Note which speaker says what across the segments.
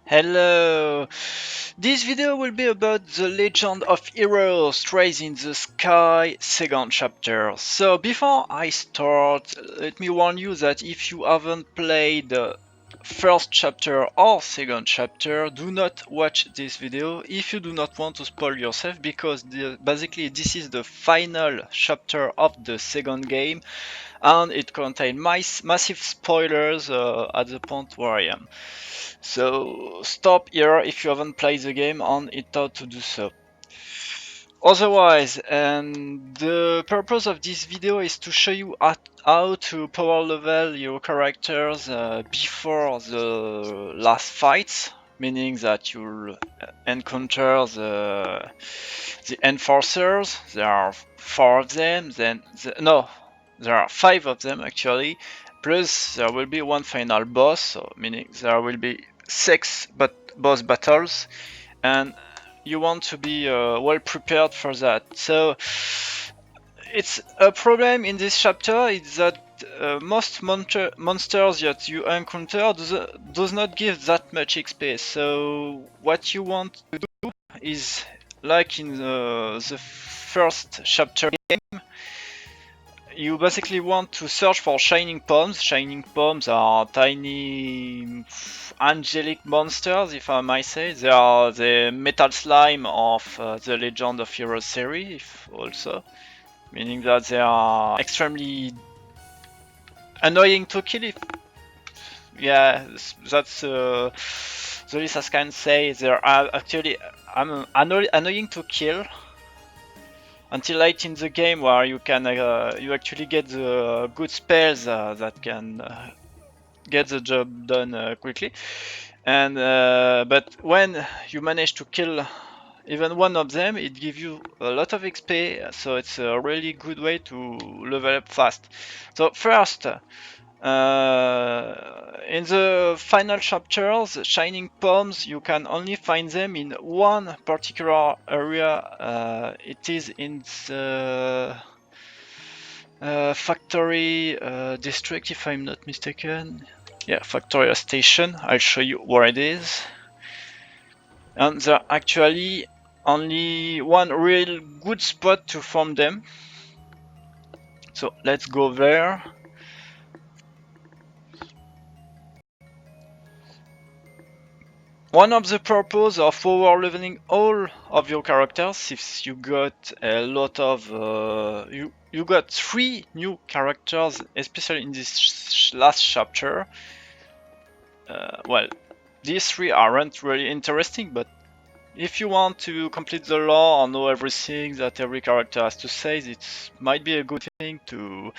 Speaker 1: Hello! This video will be about the Legend of Heroes Trails in the Sky second chapter. So before I start, let me warn you that if you haven't played the first chapter or second chapter, do not watch this video if you do not want to spoil yourself, because basically this is the final chapter of the second game and it contains massive spoilers at the point where I am. So stop here if you haven't played the game and it thought to do so. Otherwise, and the purpose of this video is to show you how to power level your characters before the last fights, meaning that you'll encounter the enforcers. There are 4 of them, no, there are 5 of them actually, plus there will be one final boss, so meaning there will be 6 boss battles, and you want to be well prepared for that. So it's a problem in this chapter is that most monsters that you encounter does not give that much XP. So what you want to do is, like in the first chapter game, you basically want to search for shining poms. Shining poms are tiny angelic monsters, if I might say. They are the metal slime of the Legend of Heroes series, also, meaning that they are extremely annoying to kill. Yeah, that's the least I can say. They are actually annoying to kill until late in the game, where you can you actually get the good spells that can get the job done quickly. And but when you manage to kill even one of them, it gives you a lot of XP, so it's a really good way to level up fast. So first, in the final chapters, shining poms, you can only find them in one particular area. It is in the factory district, if I'm not mistaken. Yeah, Factoria Station. I'll show you where it is. And there are actually only one real good spot to farm them. So let's go there. One of the purpose of power leveling all of your characters, if you got a lot of you got 3 new characters, especially in this last chapter. Well, these 3 aren't really interesting, but if you want to complete the lore and know everything that every character has to say, it might be a good thing to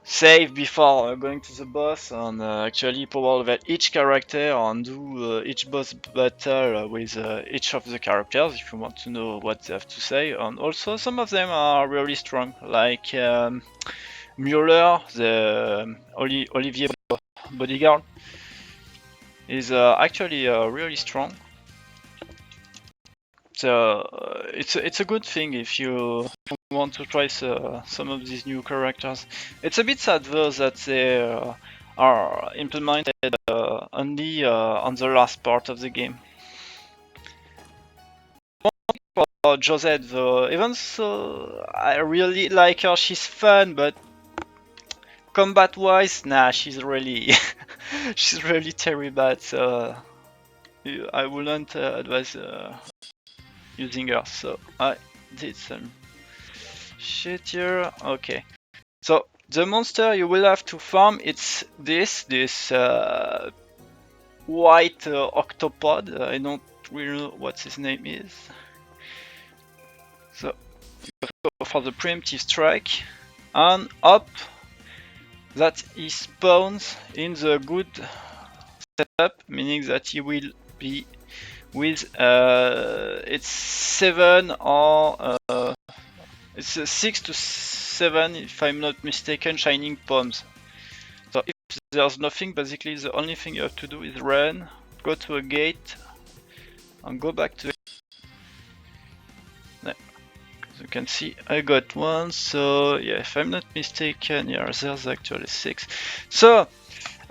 Speaker 1: save before going to the boss and actually power level each character and do each boss battle with each of the characters if you want to know what they have to say. And also some of them are really strong, like Mueller, the Olivier bodyguard, is actually really strong. So it's a good thing if you want to try some of these new characters. It's a bit sad though that they are implemented only on the last part of the game. For Josette though, even so, I really like her. She's fun, but combat wise, nah, she's really she's really TERRIBAD. So I wouldn't advise using her. So I did some shit here. Okay. So the monster you will have to farm, it's this white octopod. I don't really know what his name is. So you have to go for the preemptive strike and up. That he spawns in the good setup, meaning that he will be with it's 7 or it's 6 to 7, if I'm not mistaken, shining poms. So if there's nothing, basically the only thing you have to do is run, go to a gate, and go back to it. As you can see, I got one, so yeah, if I'm not mistaken, yeah, there's actually 6. So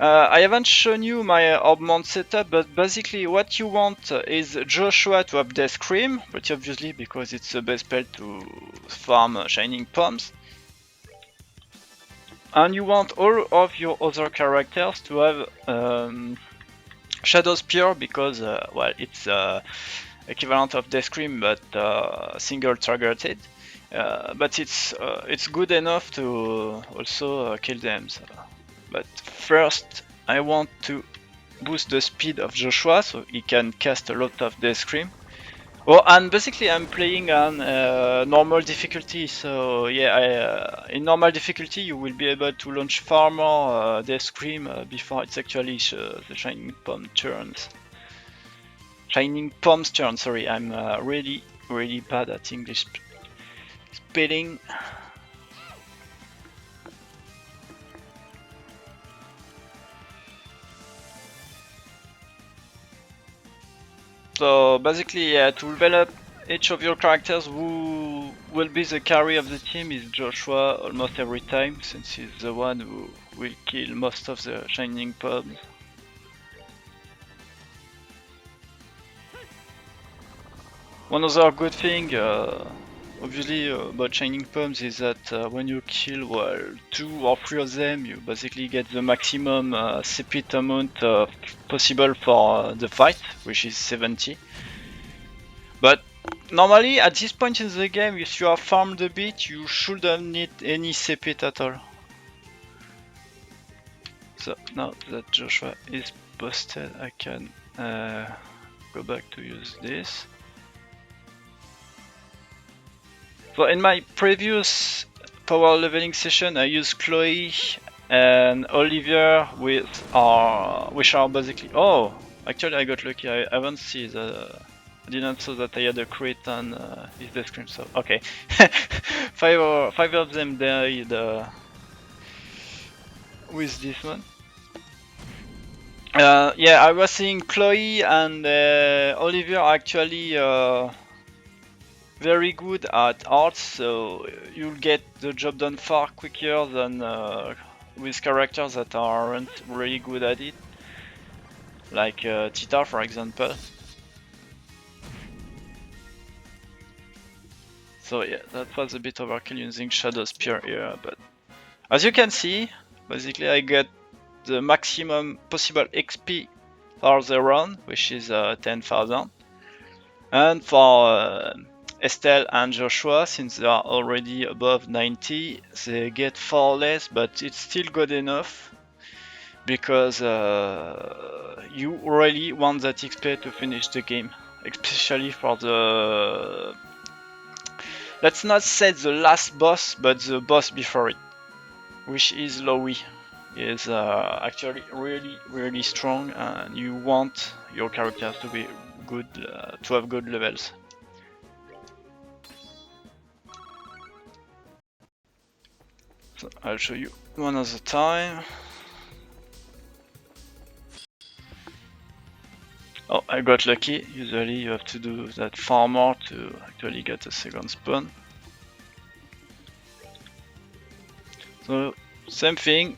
Speaker 1: I haven't shown you my orb mount setup, but basically what you want is Joshua to have Death Scream, pretty obviously because it's the best spell to farm Shining Poms. And you want all of your other characters to have Shadow Spear because, well, it's equivalent of Death Scream but single targeted. But it's good enough to also kill them. So. But first, I want to boost the speed of Joshua so he can cast a lot of Death Scream. Oh, and basically I'm playing on normal difficulty, so yeah, in normal difficulty you will be able to launch far more Death Scream before it's actually the Shining Palm turns. Shining Palms turn, sorry, I'm really bad at English spelling. So basically, yeah, to level up each of your characters, who will be the carry of the team is Joshua almost every time, since he's the one who will kill most of the Shining Poms. One other good thing, obviously, about Shining Poms is that when you kill, well, 2 or 3 of them, you basically get the maximum CP amount possible for the fight, which is 70. But normally, at this point in the game, if you have farmed a bit, you shouldn't need any CP at all. So now that Joshua is busted, I can go back to use this. So in my previous power leveling session, I used Chloe and Oliver which are basically. Oh, actually I got lucky. I haven't seen the. I didn't know that I had a crit on his Death Scream. So okay, five of them died with this one. Yeah, I was seeing Chloe and Oliver actually very good at arts, so you'll get the job done far quicker than with characters that aren't really good at it, like Tita, for example. So yeah, that was a bit overkill using Shadow Spear here, but as you can see, basically I get the maximum possible XP for the run, which is 10,000. And for Estelle and Joshua, since they are already above 90, they get far less, but it's still good enough because you really want that XP to finish the game, especially for the. Let's not say the last boss, but the boss before it, which is Lowy. Is actually really strong, and you want your characters to be good, to have good levels. So I'll show you one at a time. Oh, I got lucky. Usually you have to do that far more to actually get a second spawn. So same thing.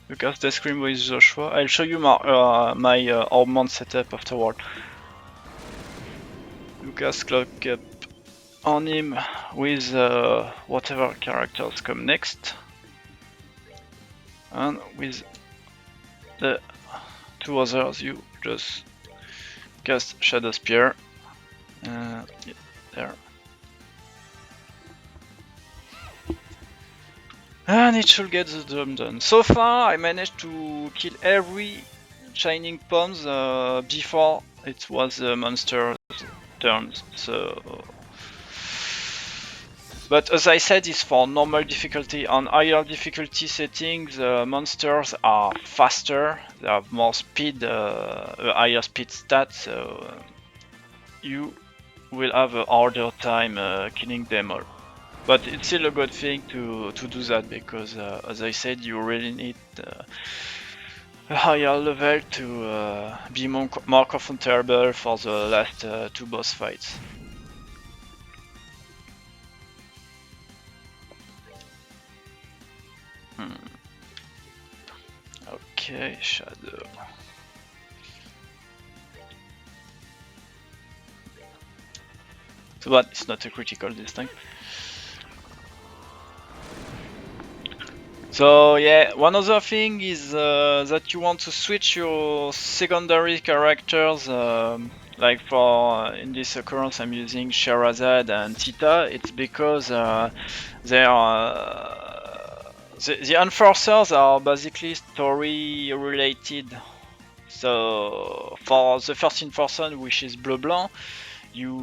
Speaker 1: You cast Death Scream with Joshua. I'll show you my orb mount setup afterward. You cast Clock Up on him with whatever characters come next. And with the 2 others you just cast Shadow Spear. Yeah, there. And it should get the job done. So far I managed to kill every Shining Poms before it was the monster's turn. So, but as I said, it's for normal difficulty. On higher difficulty settings, monsters are faster, they have more speed, a higher speed stat, so you will have a harder time killing them all. But it's still a good thing to do that because, as I said, you really need a higher level to be more comfortable for the last 2 boss fights. Okay. Okay, shadow. So but it's not a critical this time. So yeah, one other thing is that you want to switch your secondary characters. Like for in this occurrence, I'm using Sherazade and Tita. It's because they are the enforcers are basically story related. So for the first enforcer, which is Bleu Blanc, you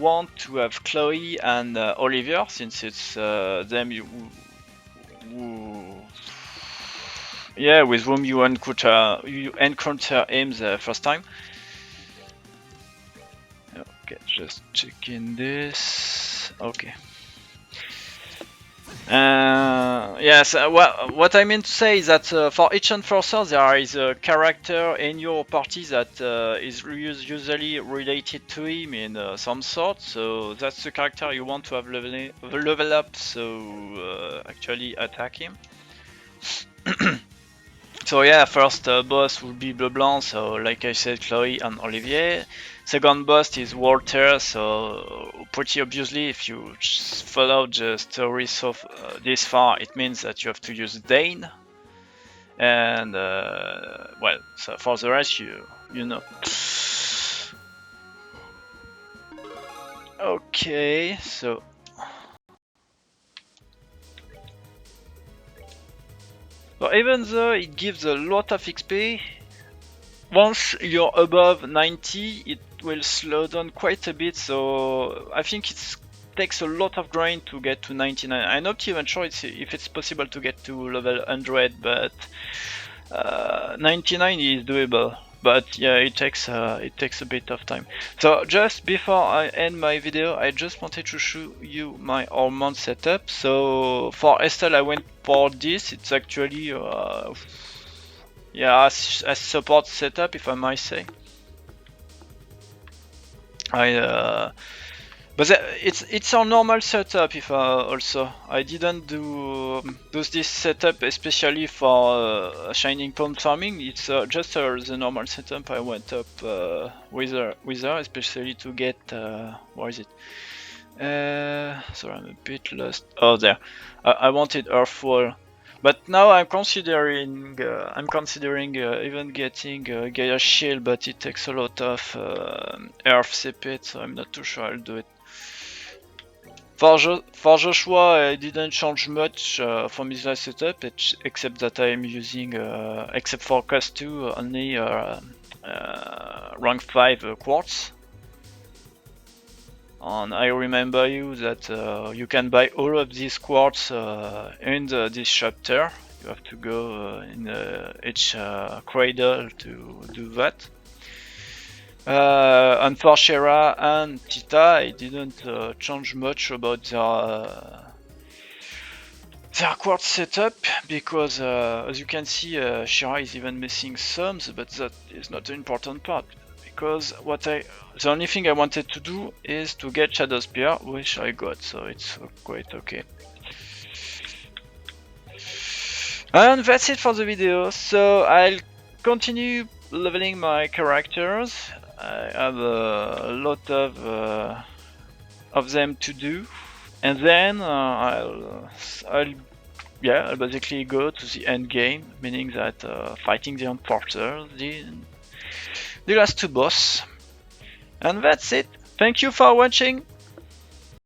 Speaker 1: want to have Chloe and Olivier, since it's them yeah, with whom you encounter him the first time. Okay, just checking this. Okay. Yes, what I mean to say is that for each enforcer there is a character in your party that is usually related to him in some sort, so that's the character you want to have level up, so actually attack him. So yeah, first boss will be Bleu Blanc, so like I said, Chloe and Olivier. Second boss is Walter, so pretty obviously if you follow the story so this far, it means that you have to use Dane. And well, so for the rest, you know. Okay, so even though it gives a lot of XP, once you're above 90, it will slow down quite a bit, so I think it takes a lot of grind to get to 99. I'm not even sure if it's possible to get to level 100, but 99 is doable. But yeah, it takes a bit of time. So just before I end my video, I just wanted to show you my hormone setup. So for Estelle, I went for this. It's actually yeah, a support setup, if I might say. But it's our normal setup. If also I didn't do this setup especially for shining palm farming. It's just the normal setup. I went up with her, especially to get where is it? Sorry, I'm a bit lost. Oh, there. I wanted Earthfall. But now I'm considering even getting Gaia Shield, but it takes a lot of Earth CP, so I'm not too sure I'll do it. For Joshua, I didn't change much from his last setup, except that I'm using, except for cost 2, only rank 5 quartz. And I remember you that you can buy all of these quartz in this chapter. You have to go in each cradle to do that. And for Shera and Tita, I didn't change much about their quartz setup, because as you can see, Shera is even missing some, but that is not the important part. Because the only thing I wanted to do is to get Shadow Spear, which I got, so it's quite okay. And that's it for the video. So I'll continue leveling my characters. I have a lot of them to do, and then I'll basically go to the end game, meaning that fighting the Enforcer, the last two boss. And that's it. Thank you for watching.